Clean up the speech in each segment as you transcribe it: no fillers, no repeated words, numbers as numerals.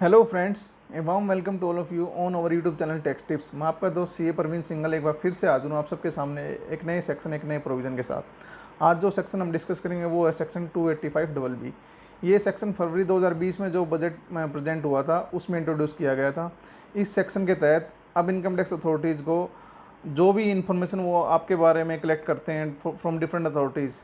Hello friends, a warm welcome to all of you on our YouTube channel tax tips. मैं आपका दोस्त CA Parveen Singhal एक बार फिर से हाजिर हूँ आप सबके सामने एक नए सेक्शन, एक नए प्रोविज़न के साथ। आज जो सेक्शन हम डिस्कस करेंगे वो है सेक्शन 285 डबल बी। ये सेक्शन फरवरी 2020 में जो बजट में प्रेजेंट हुआ था उसमें इंट्रोड्यूस किया गया था। इस सेक्शन के तहत अब इनकम टैक्स अथॉरिटीज़ को जो भी इंफॉर्मेशन वो आपके बारे में कलेक्ट करते हैं from different authorities,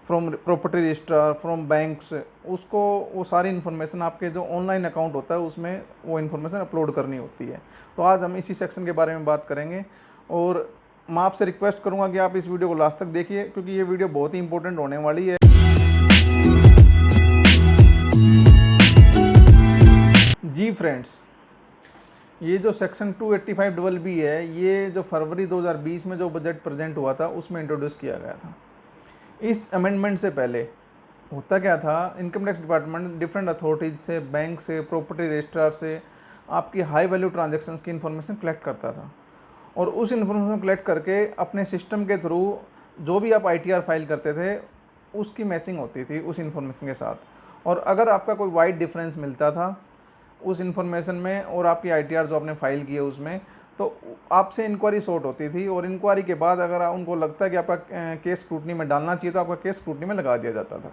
from property registrar, from banks, उसको वो सारी इन्फॉर्मेशन आपके जो ऑनलाइन अकाउंट होता है उसमें वो इन्फॉर्मेशन अपलोड करनी होती है। तो आज हम इसी सेक्शन के बारे में बात करेंगे और मैं आपसे रिक्वेस्ट करूंगा कि आप इस वीडियो को लास्ट तक देखिए क्योंकि ये वीडियो बहुत ही इंपॉर्टेंट होने वाली है। जी फ्रेंड्स, ये जो सेक्शन 285 डबल बी है ये जो फरवरी 2020 में जो बजट प्रेजेंट हुआ था उसमें इंट्रोड्यूस किया गया था। इस अमेंडमेंट से पहले होता क्या था, income tax department different authorities से, बैंक से, प्रॉपर्टी रजिस्ट्रार से आपकी हाई वैल्यू ट्रांजैक्शंस की इन्फॉर्मेशन कलेक्ट करता था और उस इन्फॉर्मेशन कलेक्ट करके अपने सिस्टम के थ्रू जो भी आप आईटीआर फाइल करते थे उसकी मैचिंग होती थी उस इन्फॉर्मेशन के साथ। और अगर आपका कोई वाइड डिफरेंस मिलता था उस इन्फॉर्मेशन में और आपकी आईटीआर जो आपने फाइल की है उसमें, तो आपसे इंक्वायरी सॉर्ट होती थी और इंक्वायरी के बाद अगर उनको लगता है कि आपका केस स्क्रूटनी में डालना चाहिए तो आपका केस स्क्रूटनी में लगा दिया जाता था।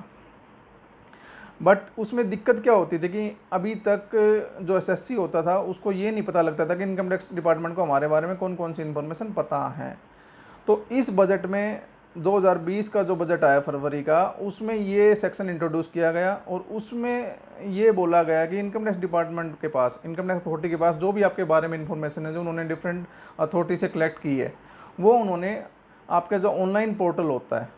बट उसमें दिक्कत क्या होती थी कि अभी तक जो एसएससी होता था उसको ये नहीं पता लगता था कि इनकम टैक्स डिपार्टमेंट को हमारे बारे में कौन कौन सी इन्फॉर्मेशन पता है। तो इस बजट में 2020 का जो बजट आया फरवरी का, उसमें ये सेक्शन इंट्रोड्यूस किया गया और उसमें ये बोला गया कि इनकम टैक्स डिपार्टमेंट के पास, इनकम टैक्स अथॉरिटी के पास जो भी आपके बारे में इन्फॉर्मेशन है जो उन्होंने डिफरेंट अथॉरिटी से कलेक्ट की है, वो उन्होंने आपका जो ऑनलाइन पोर्टल होता है,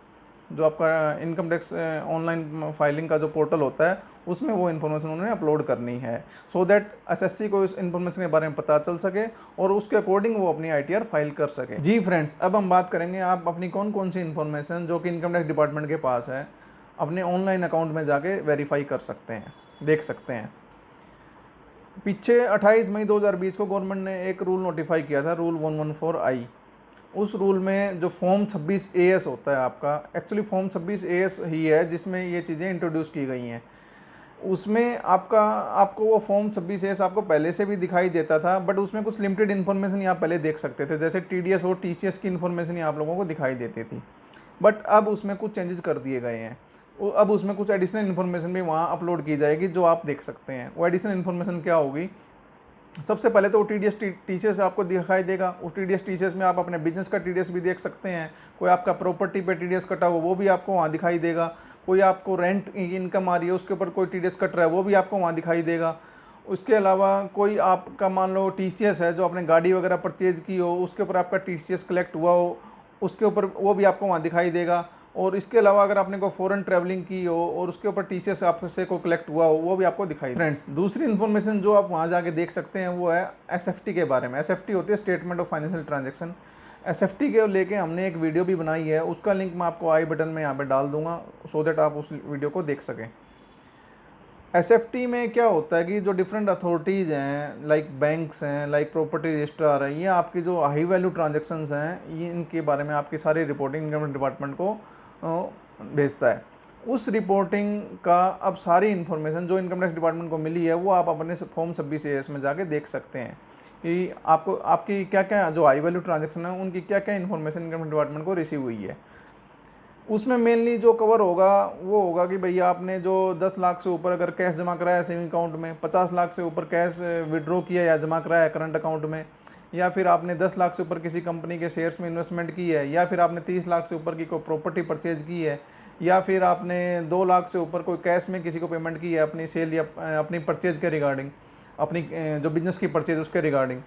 जो आपका इनकम टैक्स ऑनलाइन फाइलिंग का जो पोर्टल होता है उसमें वो इन्फॉर्मेशन उन्होंने अपलोड करनी है सो दैट एसएससी को इस इन्फॉर्मेशन के बारे में पता चल सके और उसके अकॉर्डिंग वो अपनी आईटीआर फाइल कर सके। जी फ्रेंड्स, अब हम बात करेंगे आप अपनी कौन कौन सी इन्फॉर्मेशन जो कि इनकम टैक्स डिपार्टमेंट के पास है अपने ऑनलाइन अकाउंट में जाके वेरीफाई कर सकते हैं, देख सकते हैं। पीछे 28 मई 2020 को गवर्नमेंट ने एक रूल नोटिफाई किया था, रूल 114I। उस रूल में जो फॉर्म 26AS होता है आपका, एक्चुअली फॉर्म 26AS ही है जिसमें ये चीज़ें इंट्रोड्यूस की गई हैं। उसमें आपको वो फॉर्म 26AS आपको पहले से भी दिखाई देता था बट उसमें कुछ लिमिटेड इन्फॉर्मेशन ही आप पहले देख सकते थे, जैसे टीडीएस और टीसीएस की इन्फॉर्मेशन ही आप लोगों को दिखाई देती थी। बट अब उसमें कुछ चेंजेस कर दिए गए हैं। अब उसमें कुछ एडिशनल इन्फॉर्मेशन भी वहाँ अपलोड की जाएगी जो आप देख सकते हैं। वो एडिशनल इन्फॉर्मेशन क्या होगी? सबसे पहले तो टीडीएस टीसीएस आपको दिखाई देगा। उस टीडीएस टीसीएस में आप अपने बिजनेस का टीडीएस भी देख सकते हैं। कोई आपका प्रॉपर्टी पे टीडीएस कटा हुआ वो भी आपको वहाँ दिखाई देगा। कोई आपको रेंट इनकम आ रही है उसके ऊपर कोई टीडीएस कट रहा है वो भी आपको वहाँ दिखाई देगा। उसके अलावा कोई आपका मान लो टीसीएस है जो आपने गाड़ी वगैरह परचेज की हो उसके ऊपर आपका टीसीएस कलेक्ट हुआ हो उसके ऊपर वो भी आपको वहाँ दिखाई देगा। और इसके अलावा अगर आपने कोई फॉरेन ट्रैवलिंग की हो और उसके ऊपर टीसीएस आपसे को कलेक्ट हुआ हो वो भी आपको दिखाई। फ्रेंड्स, दूसरी इन्फॉर्मेशन जो आप वहाँ जाके देख सकते हैं वो है एसएफटी के बारे में। एसएफटी होती है statement of financial transaction. SFT के लेके हमने एक वीडियो भी बनाई है, उसका लिंक मैं आपको आई बटन में यहाँ पे डाल दूंगा सो दैट आप उस वीडियो को देख सकें। एसएफटी में क्या होता है कि जो डिफरेंट अथॉरिटीज़ हैं, लाइक बैंक्स हैं, लाइक प्रॉपर्टी रजिस्ट्रार है, ये आपकी जो हाई वैल्यू ट्रांजैक्शंस हैं ये इनके बारे में आपकी सारी रिपोर्टिंग इनकम डिपार्टमेंट को भेजता है। उस रिपोर्टिंग का अब सारी इन्फॉर्मेशन जो इनकम टैक्स डिपार्टमेंट को मिली है वो आप अपने फॉर्म 26AS में जाके देख सकते हैं कि आपको आपकी क्या क्या जो हाई वैल्यू ट्रांजैक्शन है उनकी क्या क्या इन्फॉर्मेशन इनकम डिपार्टमेंट को रिसीव हुई है। उसमें मेनली जो कवर होगा वो होगा कि भैया आपने जो 10 लाख से ऊपर अगर कैश जमा कराया सेविंग अकाउंट में, 50 लाख से ऊपर कैश विड्रॉ किया या जमा कराया करंट अकाउंट में, या फिर आपने 10 लाख से ऊपर किसी कंपनी के शेयर्स में इन्वेस्टमेंट की है, या फिर आपने 30 लाख से ऊपर की कोई प्रॉपर्टी परचेज की है, या फिर आपने 2 लाख से ऊपर कोई कैश में किसी को पेमेंट की है अपनी सेल या अपनी परचेज के रिगार्डिंग, अपनी जो बिजनेस की परचेज उसके रिगार्डिंग,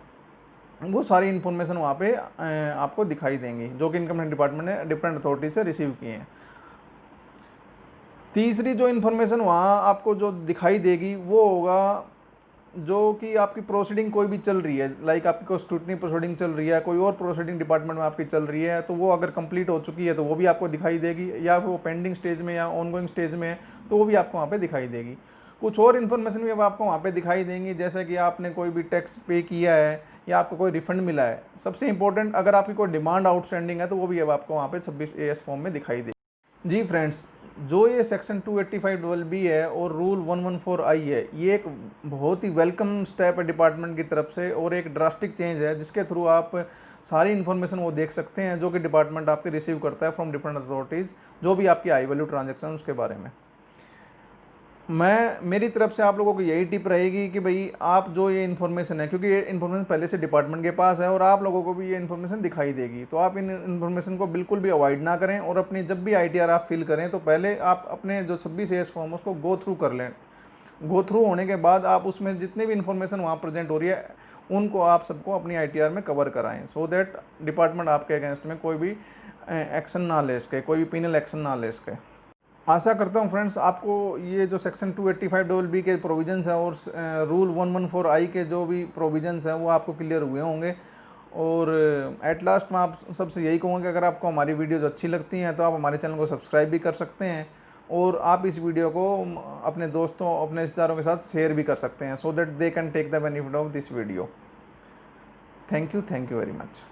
वो सारी इन्फॉर्मेशन वहाँ पे आपको दिखाई देंगी जो कि इनकम टैक्स डिपार्टमेंट ने डिफरेंट अथॉरिटी से रिसीव किए हैं। तीसरी जो इन्फॉर्मेशन वहाँ आपको जो दिखाई देगी वो होगा जो कि आपकी प्रोसीडिंग कोई भी चल रही है, लाइक आपकी कोई स्क्रूटनी प्रोसीडिंग चल रही है, कोई और प्रोसीडिंग डिपार्टमेंट में आपकी चल रही है, तो वो अगर कंप्लीट हो चुकी है तो वो भी आपको दिखाई देगी, या फिर वो पेंडिंग स्टेज में या ऑनगोइंग स्टेज में है तो वो भी आपको वहाँ पे दिखाई देगी। कुछ और इन्फॉर्मेशन भी अब आपको वहाँ पे दिखाई देंगी, जैसे कि आपने कोई भी टैक्स पे किया है या आपको कोई रिफंड मिला है। सबसे इंपॉर्टेंट, अगर आपकी कोई डिमांड आउटस्टैंडिंग है तो वो भी अब आपको वहाँ पे 26AS फॉर्म में दिखाई देगी। जी फ्रेंड्स, जो ये सेक्शन 285 है और रूल 114I है, ये एक बहुत ही वेलकम स्टेप है डिपार्टमेंट की तरफ से और एक ड्रास्टिक चेंज है जिसके थ्रू आप सारी इन्फॉर्मेशन वो देख सकते हैं जो कि डिपार्टमेंट आपके रिसीव करता है फ्रॉम डिफरेंट अथॉरिटीज़, जो भी आपकी हाई वैल्यू ट्रांजेक्शन उसके बारे में। मेरी तरफ से आप लोगों को यही टिप रहेगी कि भाई आप जो ये इन्फॉर्मेशन है, क्योंकि ये इन्फॉर्मेशन पहले से डिपार्टमेंट के पास है और आप लोगों को भी ये इन्फॉर्मेशन दिखाई देगी, तो आप इन इन्फॉर्मेशन को बिल्कुल भी अवॉइड ना करें और अपनी जब भी ITR आप फिल करें तो पहले आप अपने जो 26AS फॉर्म उसको गो थ्रू कर लें। गो थ्रू होने के बाद आप उसमें जितने भी इन्फॉर्मेशन वहाँ प्रेजेंट हो रही है उनको आप सबको अपनी ITR में कवर कराएं, सो दैट डिपार्टमेंट आपके अगेंस्ट में कोई भी एक्शन ना ले सके, कोई भी पिनल एक्शन ना ले सके। आशा करता हूँ फ्रेंड्स आपको ये जो सेक्शन 285BB के प्रोविजंस हैं और रूल 114I के जो भी प्रोविजंस हैं वो आपको क्लियर हुए होंगे। और एट लास्ट मैं आप सबसे यही कहूँगा कि अगर आपको हमारी वीडियोज़ अच्छी लगती हैं तो आप हमारे चैनल को सब्सक्राइब भी कर सकते हैं और आप इस वीडियो को अपने दोस्तों, अपने रिश्तेदारों के साथ शेयर भी कर सकते हैं, so that they can take the benefit of this video. Thank you very much.